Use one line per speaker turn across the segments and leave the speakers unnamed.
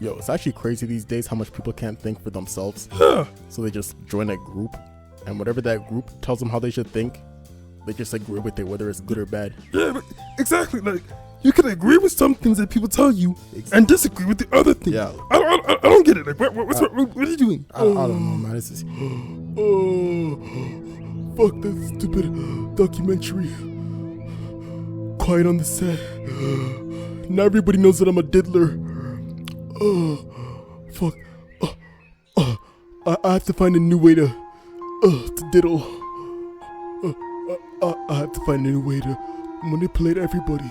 Yo, it's actually crazy these days how much people can't think for themselves. So they just join a group, and whatever that group tells them how they should think, they just agree with it, whether it's good or bad.
Yeah, but exactly. Like, you can agree with some things that people tell you and disagree with the other things.
Yeah.
I don't get it. Like, what are you doing?
I don't know, man. This is...
Fuck this stupid documentary. Quiet on the set. Now everybody knows that I'm a diddler. Fuck. I have to find a new way to diddle. I have to find a new way to manipulate everybody.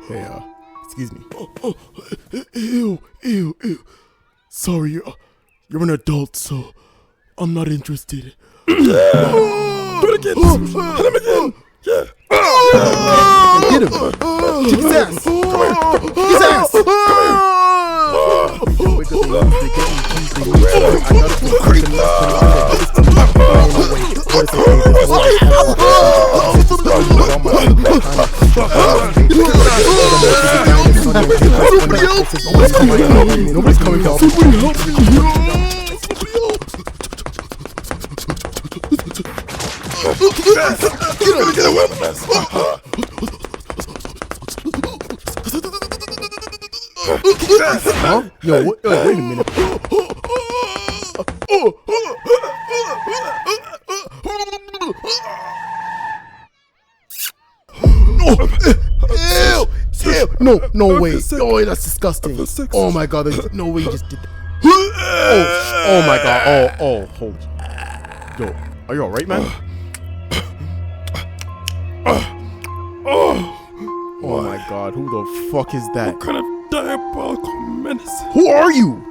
Hey, excuse me.
Ew. Sorry, you're an adult, so I'm not interested. Do it again. Hit him again. Yeah.
Get him. Kick his ass. Come here. Kick his ass. Come here. Nobody's coming out.
Somebody help me. Get away from us.
Huh? Yo, wait a minute. Ew! No way. Oh, that's disgusting. Oh my god, there's no way you just did that. Oh my god. Oh, hold. Yo, are you alright, man? Oh my god, who the fuck is that?
What kind of diabolical menace?
Who are you?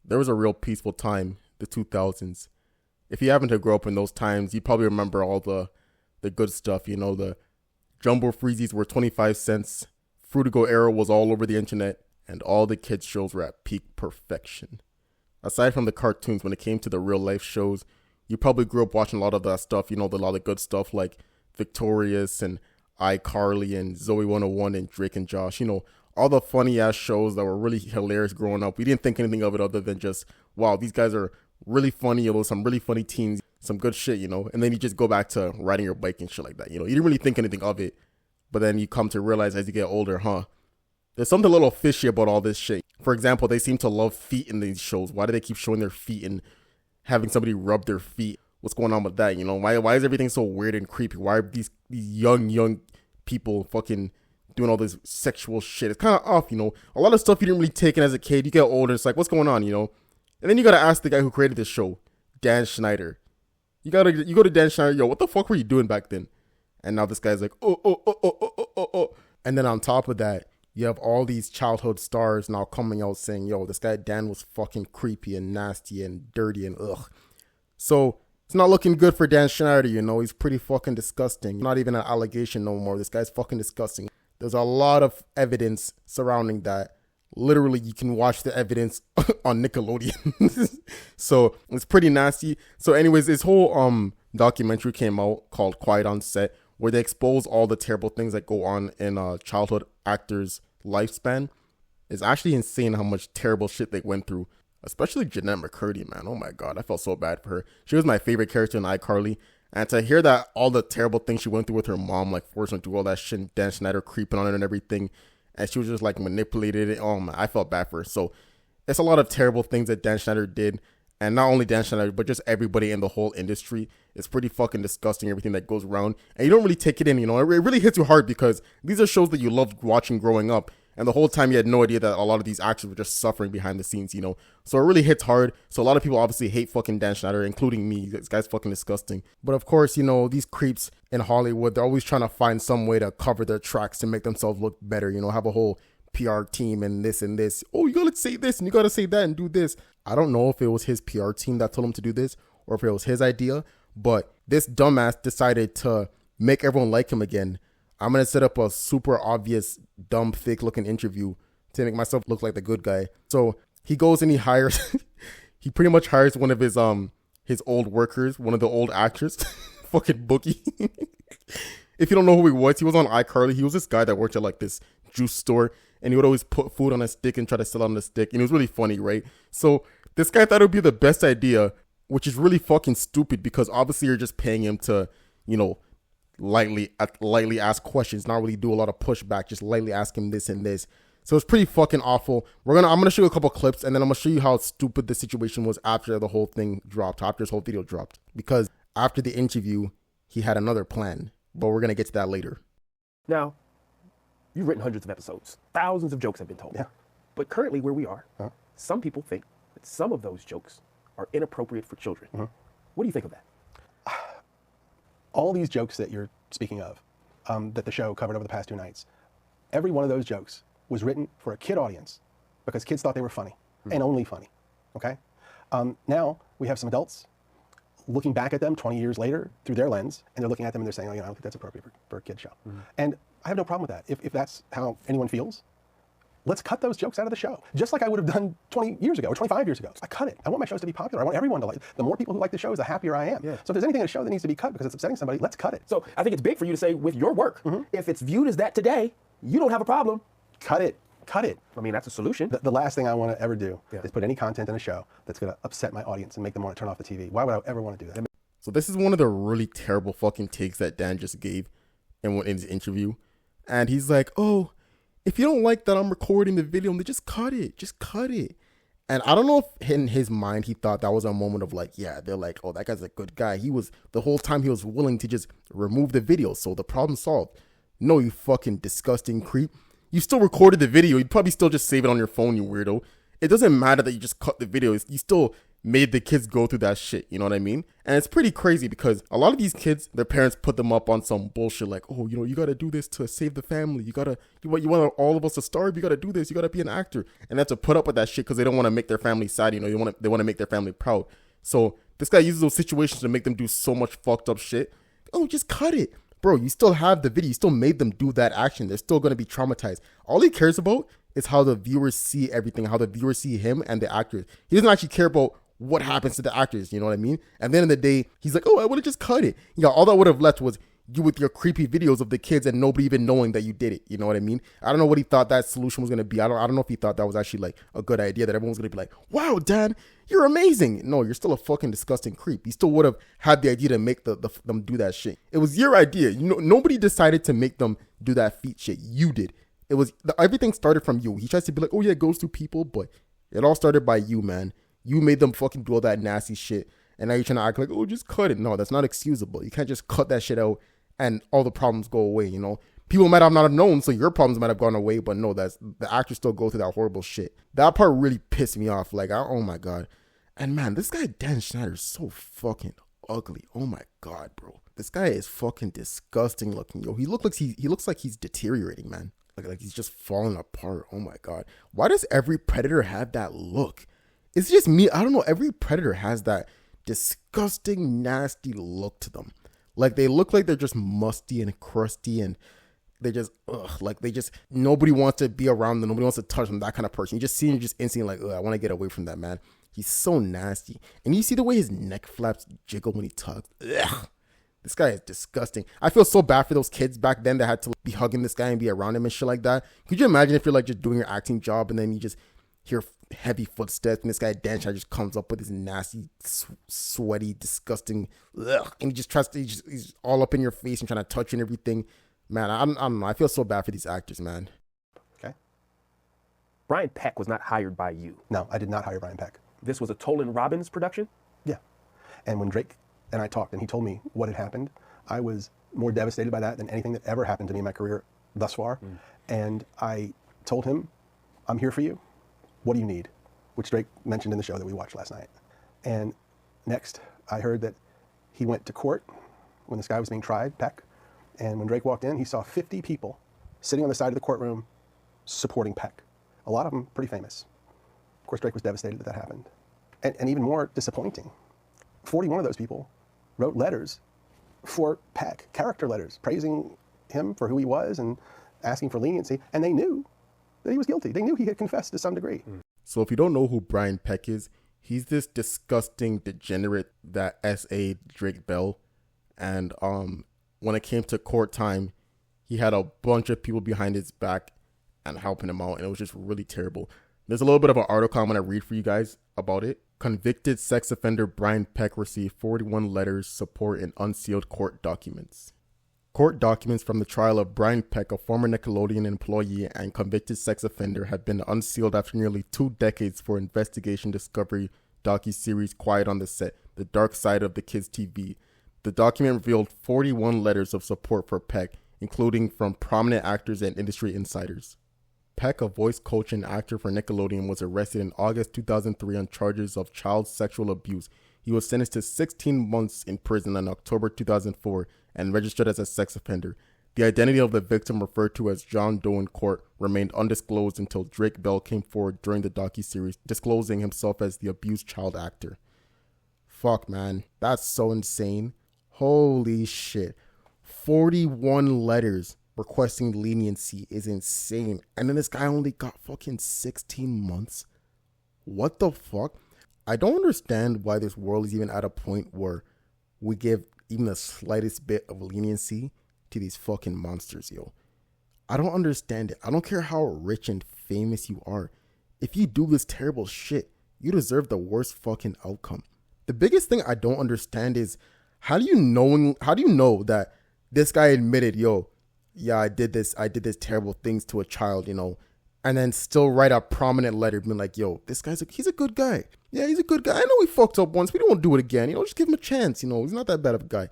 There was a real peaceful time, the 2000s. If you happen to grow up in those times, you probably remember all the good stuff. You know, the Jumbo Freezies were 25 cents, Fruitigo era was all over the internet, and all the kids' shows were at peak perfection. Aside from the cartoons, when it came to the real life shows, you probably grew up watching a lot of that stuff. You know, a lot of good stuff like Victorious and iCarly and Zoe 101 and Drake and Josh. You know, all the funny ass shows that were really hilarious growing up. We didn't think anything of it other than just, wow, these guys are really funny, you know, some really funny teens, some good shit, you know, and then you just go back to riding your bike and shit like that, you know. You didn't really think anything of it, but then you come to realize as you get older, there's something a little fishy about all this shit. For example, they seem to love feet in these shows. Why do they keep showing their feet and having somebody rub their feet? What's going on with that, you know? Why is everything so weird and creepy? Why are these young people fucking doing all this sexual shit? It's kind of off, you know. A lot of stuff you didn't really take in as a kid. You get older, it's like, what's going on, you know? And then you gotta ask the guy who created this show, Dan Schneider. You go to Dan Schneider, yo, what the fuck were you doing back then? And now this guy's like, oh. And then on top of that, you have all these childhood stars now coming out saying, yo, this guy Dan was fucking creepy and nasty and dirty and ugh. So it's not looking good for Dan Schneider, you know. He's pretty fucking disgusting. Not even an allegation no more. This guy's fucking disgusting. There's a lot of evidence surrounding that. Literally, you can watch the evidence on Nickelodeon. So it's pretty nasty. So anyways, this whole documentary came out called Quiet on Set, where they expose all the terrible things that go on in a childhood actor's lifespan. It's actually insane how much terrible shit they went through, especially Jeanette McCurdy, man. Oh my god, I felt so bad for her. She was my favorite character in iCarly. And to hear that all the terrible things she went through with her mom, like forcing her to do all that shit, and Dan Schneider creeping on her and everything, and she was just like manipulated it. Oh man, I felt bad for her. So it's a lot of terrible things that Dan Schneider did. And not only Dan Schneider, but just everybody in the whole industry. It's pretty fucking disgusting, everything that goes around. And you don't really take it in, you know. It really hits you hard because these are shows that you loved watching growing up. And the whole time you had no idea that a lot of these actors were just suffering behind the scenes, you know. So it really hits hard. So a lot of people obviously hate fucking Dan Schneider, including me. This guy's fucking disgusting. But of course, you know, these creeps in Hollywood, they're always trying to find some way to cover their tracks to make themselves look better, you know, have a whole PR team and this and this. Oh, you gotta say this and you gotta say that and do this. I don't know if it was his PR team that told him to do this or if it was his idea, but this dumbass decided to make everyone like him again. I'm going to set up a super obvious, dumb, fake looking interview to make myself look like the good guy. So he goes and he hires, he pretty much hires one of his old workers, one of the old actors, fucking Bookie. If you don't know who he was on iCarly. He was this guy that worked at like this juice store, and he would always put food on a stick and try to sell it on the stick. And it was really funny, right? So this guy thought it would be the best idea, which is really fucking stupid because obviously you're just paying him to, you know, lightly ask questions, not really do a lot of pushback, just lightly ask him this and this. So it's pretty fucking awful. I'm gonna show you a couple clips, and then I'm gonna show you how stupid the situation was after the whole thing dropped, after this whole video dropped. Because after the interview, he had another plan, but we're gonna get to that later.
Now, you've written hundreds of episodes. Thousands of jokes have been told.
Yeah.
But currently where we are, some people think that some of those jokes are inappropriate for children. What do you think of that?
All these jokes that you're speaking of, that the show covered over the past 2 nights, every one of those jokes was written for a kid audience because kids thought they were funny and only funny, okay? Now we have some adults looking back at them 20 years later through their lens, and they're looking at them and they're saying, oh, you know, I don't think that's appropriate for a kid's show. And I have no problem with that. If that's how anyone feels, let's cut those jokes out of the show. Just like I would have done 20 years ago or 25 years ago. I cut it. I want my shows to be popular. I want everyone to like it. The more people who like the shows, the happier I am. So if there's anything in the show that needs to be cut because it's upsetting somebody, let's cut it.
So I think it's big for you to say with your work, if it's viewed as that today, you don't have a problem.
Cut it. Cut it.
I mean, that's a solution.
The last thing I want to ever do is put any content in a show that's going to upset my audience and make them want to turn off the TV. Why would I ever want to do that?
So this is one of the really terrible fucking takes that Dan just gave in his interview. And he's like, oh, if you don't like that I'm recording the video, then just cut it. Just cut it. And I don't know if in his mind he thought that was a moment of like, yeah, they're like, oh, that guy's a good guy. He was, the whole time he was willing to just remove the video. So the problem solved. No, you fucking disgusting creep. You still recorded the video. You'd probably still just save it on your phone, you weirdo. It doesn't matter that you just cut the video. You still made the kids go through that shit. You know what I mean? And it's pretty crazy because a lot of these kids, their parents put them up on some bullshit like, oh, you know, you got to do this to save the family. You want all of us to starve. You got to do this. You got to be an actor. And they have to put up with that shit because they don't want to make their family sad. You know, they want to make their family proud. So this guy uses those situations to make them do so much fucked up shit. Oh, just cut it. Bro, you still have the video. You still made them do that action. They're still going to be traumatized. All he cares about is how the viewers see everything, how the viewers see him and the actors. He doesn't actually care about what happens to the actors, you know what I mean? At the end of the day, he's like, oh, I would have just cut it. Yeah, all that would have left was you with your creepy videos of the kids and nobody even knowing that you did it. You know what I mean? I don't know what he thought that solution was going to be. I don't know if he thought that was actually like a good idea, that everyone was going to be like, wow, Dan, you're amazing. No, you're still a fucking disgusting creep. You still would have had the idea to make them do that shit. It was your idea. You know, nobody decided to make them do that feet shit. You did. It was, everything started from you. He tries to be like, oh yeah, it goes through people, but it all started by you, man. You made them fucking do all that nasty shit. And now you're trying to act like, oh, just cut it. No, that's not excusable. You can't just cut that shit out and all the problems go away, you know? People might have not have known, so your problems might have gone away, but no, that's the actors still go through that horrible shit. That part really pissed me off. Like, oh my God. And man, this guy, Dan Schneider, is so fucking ugly. Oh my God, bro. This guy is fucking disgusting looking. Yo, he looks like he's deteriorating, man. Like he's just falling apart. Oh my God. Why does every predator have that look? It's just me. I don't know. Every predator has that disgusting, nasty look to them. Like they look like they're just musty and crusty and they just, nobody wants to be around them. Nobody wants to touch them. That kind of person. You just see him just instantly like, I want to get away from that, man. He's so nasty. And you see the way his neck flaps jiggle when he talks. Ugh. This guy is disgusting. I feel so bad for those kids back then that had to be hugging this guy and be around him and shit like that. Could you imagine if you're like just doing your acting job and then you just hear heavy footsteps and this guy Dan Schneider just comes up with his nasty, sweaty, disgusting, ugh, and he just tries to, he's all up in your face and trying to touch you and everything. Man, I don't know. I feel so bad for these actors, man.
Okay.
Brian Peck was not hired by you.
No, I did not hire Brian Peck.
This was a Tolan Robbins production?
Yeah. And when Drake and I talked and he told me what had happened, I was more devastated by that than anything that ever happened to me in my career thus far. And I told him, I'm here for you. What do you need? Which Drake mentioned in the show that we watched last night. And next, I heard that he went to court when this guy was being tried, Peck. And when Drake walked in, he saw 50 people sitting on the side of the courtroom supporting Peck. A lot of them pretty famous. Of course, Drake was devastated that happened. And even more disappointing, 41 of those people wrote letters for Peck, character letters, praising him for who he was and asking for leniency, and they knew that he was guilty. They knew he had confessed to some degree.
So if you don't know who Brian Peck is, he's this disgusting degenerate that S.A. Drake Bell. And when it came to court time, he had a bunch of people behind his back and helping him out. And it was just really terrible. There's a little bit of an article I'm going to read for you guys about it. Convicted sex offender Brian Peck received 41 letters, support, and unsealed court documents. Court documents from the trial of Brian Peck, a former Nickelodeon employee and convicted sex offender, have been unsealed after nearly 2 decades for investigation discovery docuseries Quiet on the Set, The Dark Side of the Kids TV. The document revealed 41 letters of support for Peck, including from prominent actors and industry insiders. Peck, a voice coach and actor for Nickelodeon, was arrested in August 2003 on charges of child sexual abuse. He was sentenced to 16 months in prison in October 2004 and registered as a sex offender. The identity of the victim, referred to as John Doe in court, remained undisclosed until Drake Bell came forward during the docuseries, disclosing himself as the abused child actor. Fuck, man. That's so insane. Holy shit. 41 letters requesting leniency is insane. And then this guy only got fucking 16 months. What the fuck? I don't understand why this world is even at a point where we give even the slightest bit of leniency to these fucking monsters, yo. I don't understand it. I don't care how rich and famous you are. If you do this terrible shit, you deserve the worst fucking outcome. The biggest thing I don't understand is how do you know that this guy admitted, yo, yeah, I did this terrible things to a child, you know, and then still write a prominent letter being like, yo, this guy's he's a good guy. Yeah, he's a good guy. I know he fucked up once. We don't do it again. You know, just give him a chance. You know, he's not that bad of a guy.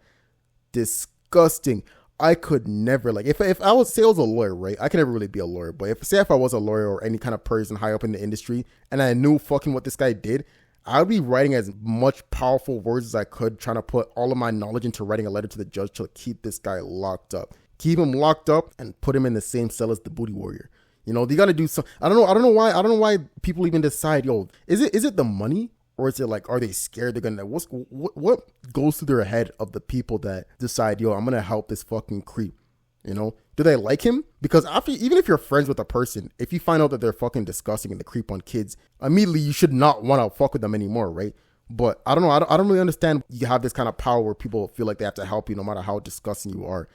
Disgusting. I could never, like, if I was, say I was a lawyer, right? I could never really be a lawyer. But if I was a lawyer or any kind of person high up in the industry and I knew fucking what this guy did, I would be writing as much powerful words as I could, trying to put all of my knowledge into writing a letter to the judge to keep this guy locked up. Keep him locked up and put him in the same cell as the booty warrior. You know, they got to do some. I don't know why people even decide, yo, is it the money, or is it like, are they scared they're gonna, what goes through their head of the people that decide, yo, I'm gonna help this fucking creep? You know, do they like him? Because even if you're friends with a person, if you find out that they're fucking disgusting and they creep on kids, immediately you should not want to fuck with them anymore, right? But I don't know. I don't really understand. You have this kind of power where people feel like they have to help you no matter how disgusting you are.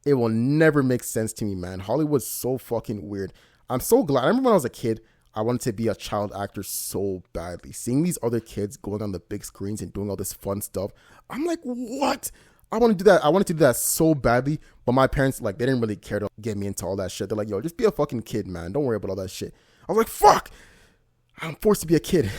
It will never make sense to me, man. Hollywood's so fucking weird. I'm so glad. I remember when I was a kid, I wanted to be a child actor so badly. Seeing these other kids going on the big screens and doing all this fun stuff, I'm like, what? I want to do that. I wanted to do that so badly, but my parents, like, they didn't really care to get me into all that shit. They're like, yo, just be a fucking kid, man. Don't worry about all that shit. I was like, fuck. I'm forced to be a kid.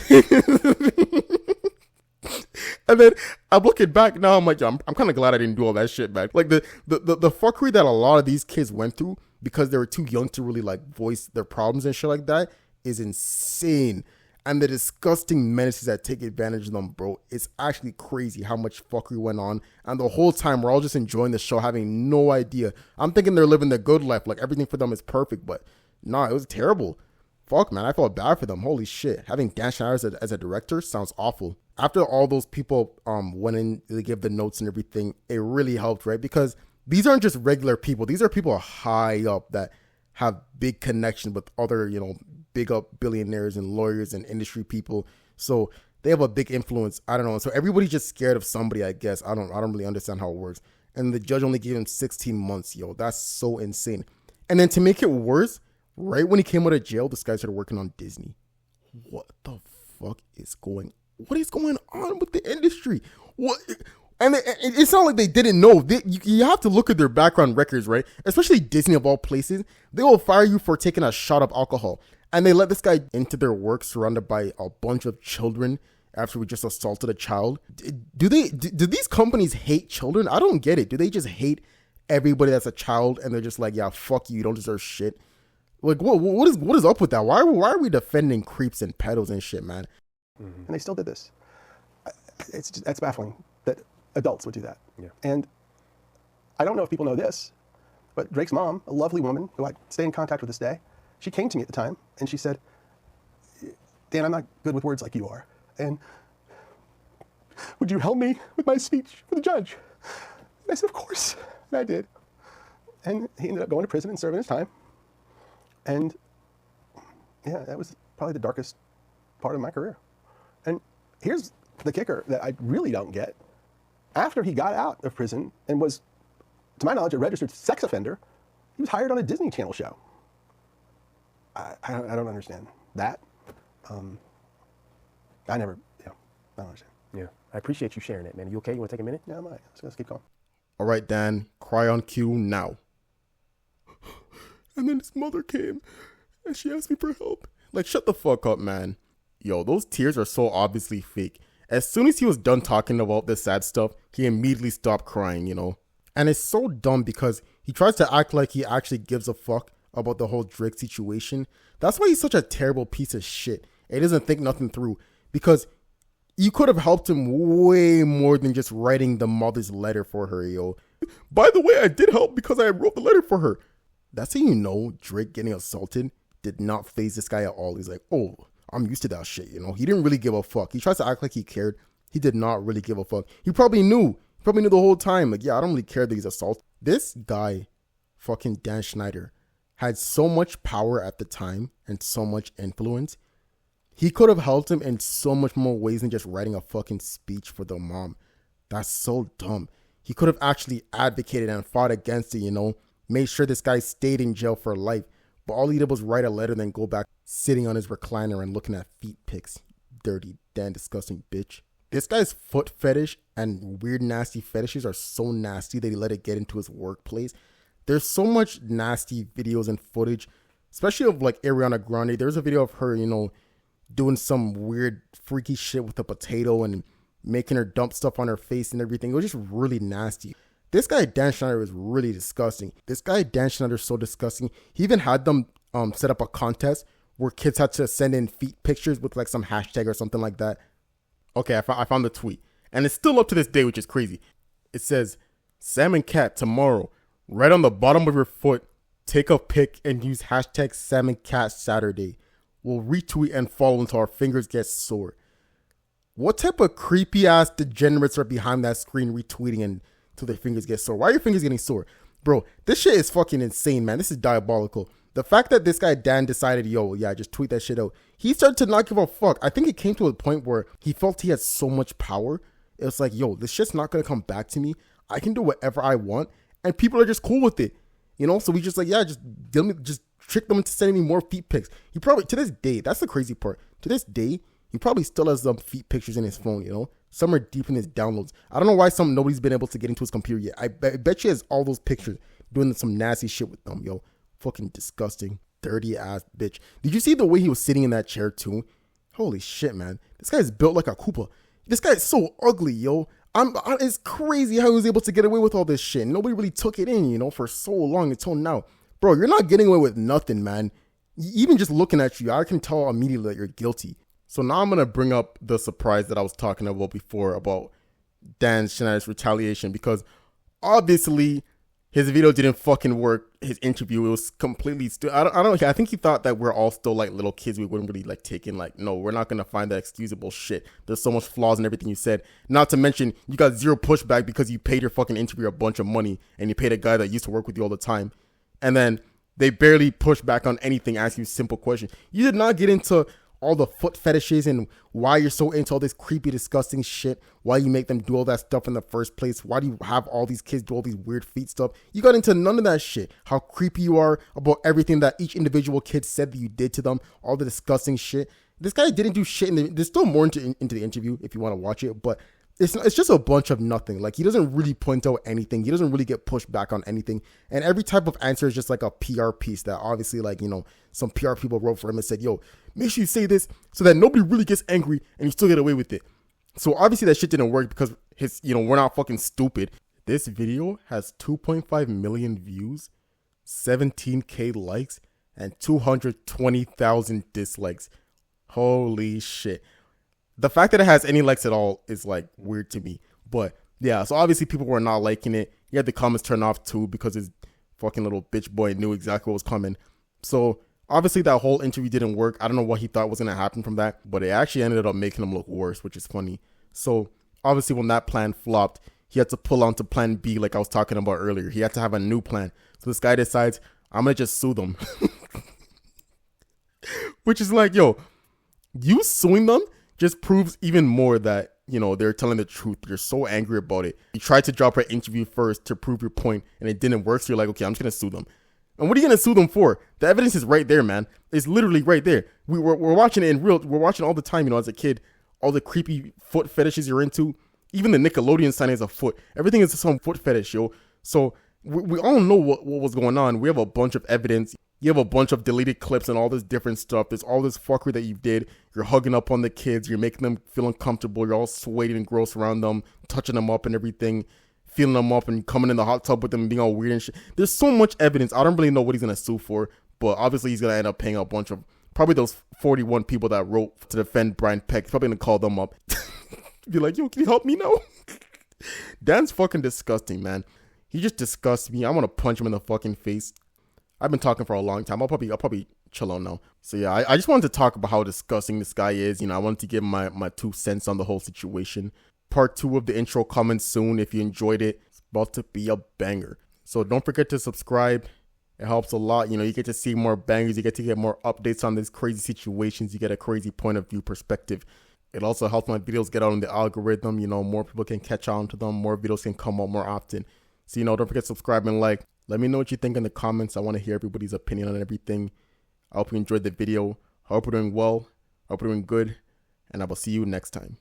And then I'm looking back now, I'm like, yo, I'm kind of glad I didn't do all that shit, man. Like the fuckery that a lot of these kids went through because they were too young to really like voice their problems and shit like that is insane. And the disgusting menaces that take advantage of them, bro, it's actually crazy how much fuckery went on. And the whole time we're all just enjoying the show, having no idea. I'm thinking they're living the good life, like everything for them is perfect, but nah, it was terrible. Fuck, man, I felt bad for them. Holy shit. Having Dan Schneider as a director sounds awful. After all those people went in, they give the notes and everything, it really helped, right? Because these aren't just regular people. These are people high up that have big connection with other, you know, big up billionaires and lawyers and industry people. So they have a big influence. I don't know. So everybody's just scared of somebody, I guess. I don't really understand how it works. And the judge only gave him 16 months, yo. That's so insane. And then to make it worse, right when he came out of jail, this guy started working on Disney. What the fuck is going on? What is going on with the industry? What? And it's not like they didn't know. You have to look at their background records, right? Especially Disney of all places. They will fire you for taking a shot of alcohol. And they let this guy into their work surrounded by a bunch of children after we just assaulted a child. Do these companies hate children? I don't get it. Do they just hate everybody that's a child and they're just like, yeah, fuck you. You don't deserve shit. Like, what is up with that? Why are we defending creeps and pedos and shit, man?
And they still did this. That's baffling that adults would do that. Yeah. And I don't know if people know this, but Drake's mom, a lovely woman who I stay in contact with this day, she came to me at the time and she said, Dan, I'm not good with words like you are. And would you help me with my speech for the judge? And I said, of course. And I did. And he ended up going to prison and serving his time. And yeah, that was probably the darkest part of my career. And here's the kicker that I really don't get. After he got out of prison and was, to my knowledge, a registered sex offender, he was hired on a Disney Channel show. I don't understand that. I don't understand.
Yeah, I appreciate you sharing that, man. Are you okay? You want to take a minute?
Yeah, I'm all right. Let's keep going.
All right, Dan, cry on cue now.
And then his mother came, and she asked me for help.
Like, shut the fuck up, man. Yo, those tears are so obviously fake. As soon as he was done talking about the sad stuff, he immediately stopped crying, you know? And it's so dumb because he tries to act like he actually gives a fuck about the whole Drake situation. That's why he's such a terrible piece of shit. He doesn't think nothing through. Because you could have helped him way more than just writing the mother's letter for her, yo.
By the way, I did help because I wrote the letter for her.
That's how you know Drake getting assaulted did not faze this guy at all. He's like, oh, I'm used to that shit, you know? He didn't really give a fuck. He tries to act like he cared. He did not really give a fuck. He probably knew. He probably knew the whole time. Like, yeah, I don't really care that he's assaulted. This guy, fucking Dan Schneider, had so much power at the time and so much influence. He could have helped him in so much more ways than just writing a fucking speech for the mom. That's so dumb. He could have actually advocated and fought against it, you know? Made sure this guy stayed in jail for life. But all he did was write a letter, then go back sitting on his recliner and looking at feet pics. Dirty, damn disgusting bitch. This guy's foot fetish and weird nasty fetishes are so nasty that he let it get into his workplace. There's so much nasty videos and footage, especially of like Ariana Grande. There's a video of her, you know, doing some weird freaky shit with a potato and making her dump stuff on her face and everything. It was just really nasty. This guy, Dan Schneider, is really disgusting. This guy, Dan Schneider, is so disgusting. He even had them set up a contest where kids had to send in feet pictures with like some hashtag or something like that. Okay, I found the tweet. And it's still up to this day, which is crazy. It says, salmon cat tomorrow. Right on the bottom of your foot, take a pic and use hashtag salmon cat Saturday. We'll retweet and follow until our fingers get sore. What type of creepy ass degenerates are behind that screen retweeting and till their fingers get sore? Why are your fingers getting sore? Bro, this shit is fucking insane, man. This is diabolical. The fact that this guy Dan decided, yo, yeah, just tweet that shit out. He started to not give a fuck. I think it came to a point where he felt he had so much power. It was like, yo, this shit's not gonna come back to me. I can do whatever I want, and people are just cool with it. You know, so we just like, yeah, just trick them into sending me more feet pics. He probably, to this day, that's the crazy part. To this day, he probably still has some feet pictures in his phone, you know? Some are deep in his downloads. I don't know why nobody's been able to get into his computer yet. I bet you has all those pictures doing some nasty shit with them, yo. Fucking disgusting, dirty ass bitch. Did you see the way he was sitting in that chair too? Holy shit, man. This guy is built like a Koopa. This guy is so ugly, yo. It's crazy how he was able to get away with all this shit. Nobody really took it in, you know, for so long until now. Bro, you're not getting away with nothing, man. Even just looking at you, I can tell immediately that you're guilty. So now I'm going to bring up the surprise that I was talking about before about Dan Schneider's retaliation, because obviously his video didn't fucking work. His interview, it was completely I think he thought that we're all still like little kids. We wouldn't really like take in, like, no, we're not going to find that excusable shit. There's so much flaws in everything you said. Not to mention you got zero pushback because you paid your fucking interviewer a bunch of money and you paid a guy that used to work with you all the time. And then they barely push back on anything, ask you simple questions. You did not get into all the foot fetishes and why you're so into all this creepy, disgusting shit. Why you make them do all that stuff in the first place. Why do you have all these kids do all these weird feet stuff? You got into none of that shit. How creepy you are about everything that each individual kid said that you did to them. All the disgusting shit. This guy didn't do shit. There's still more into the interview if you want to watch it. But it's just a bunch of nothing. Like, he doesn't really point out anything. He doesn't really get pushed back on anything. And every type of answer is just like a PR piece that obviously, like, you know, some PR people wrote for him and said, yo, make sure you say this so that nobody really gets angry and you still get away with it. So obviously that shit didn't work because we're not fucking stupid. This video has 2.5 million views, 17K likes, and 220,000 dislikes. Holy shit. The fact that it has any likes at all is like weird to me. But yeah, so obviously people were not liking it. He had the comments turned off too because his fucking little bitch boy knew exactly what was coming. So obviously that whole interview didn't work. I don't know what he thought was going to happen from that, but it actually ended up making him look worse, which is funny. So obviously when that plan flopped, he had to pull on to plan B like I was talking about earlier. He had to have a new plan. So this guy decides, I'm going to just sue them. Which is like, yo, you suing them just proves even more that, you know, they're telling the truth. You're so angry about it. You tried to drop an interview first to prove your point and it didn't work. So you're like, okay, I'm just going to sue them. And what are you going to sue them for? The evidence is right there, man. It's literally right there. We're watching it in real. We're watching all the time, you know, as a kid, all the creepy foot fetishes you're into. Even the Nickelodeon sign is a foot. Everything is some foot fetish, yo. So we all know what was going on. We have a bunch of evidence. You have a bunch of deleted clips and all this different stuff. There's all this fuckery that you did. You're hugging up on the kids. You're making them feel uncomfortable. You're all sweating and gross around them, touching them up and everything, feeling them up and coming in the hot tub with them and being all weird and shit. There's so much evidence. I don't really know what he's going to sue for, but obviously he's going to end up paying a bunch of, probably those 41 people that wrote to defend Brian Peck. He's probably going to call them up. Be like, yo, can you help me now? Dan's fucking disgusting, man. He just disgusts me. I want to punch him in the fucking face. I've been talking for a long time. I'll probably chill out now. So yeah, I just wanted to talk about how disgusting this guy is. You know, I wanted to give my 2 cents on the whole situation. Part 2 of the intro coming soon. If you enjoyed it, it's about to be a banger. So don't forget to subscribe. It helps a lot. You know, you get to see more bangers. You get to get more updates on these crazy situations. You get a crazy point of view perspective. It also helps my videos get out in the algorithm. You know, more people can catch on to them. More videos can come out more often. So, you know, don't forget to subscribe and like. Let me know what you think in the comments. I want to hear everybody's opinion on everything. I hope you enjoyed the video. I hope you're doing well. I hope you're doing good. And I will see you next time.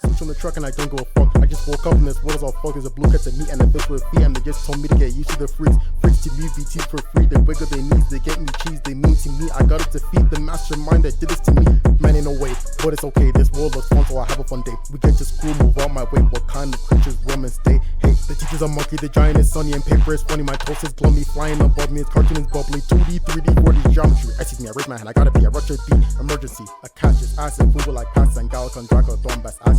Switch on the truck and I don't go a fuck. I just woke up in this world as all fuck. There's a blue cat to meat and a fish with feet. And they just told me to get used to the freaks. Freaks to me, BT for free. They wiggle their knees. They get me cheese. They mean to me. I got it to feed the mastermind that did this to me. Man, ain't no way, but it's okay. This world looks fun, so I have a fun day. We get to school, move out my way. What kind of creatures roam and stay? Hey, the teacher's a monkey. The giant is sunny and paper is funny. My toast is gloomy. Flying above me. His cartoon is bubbly. 2D, 3D, 4D geometry. Excuse me, I raise my hand. I gotta be a Russia B. Emergency. I catch his ass and food like pass and Galacon Draco. Throwing best ass.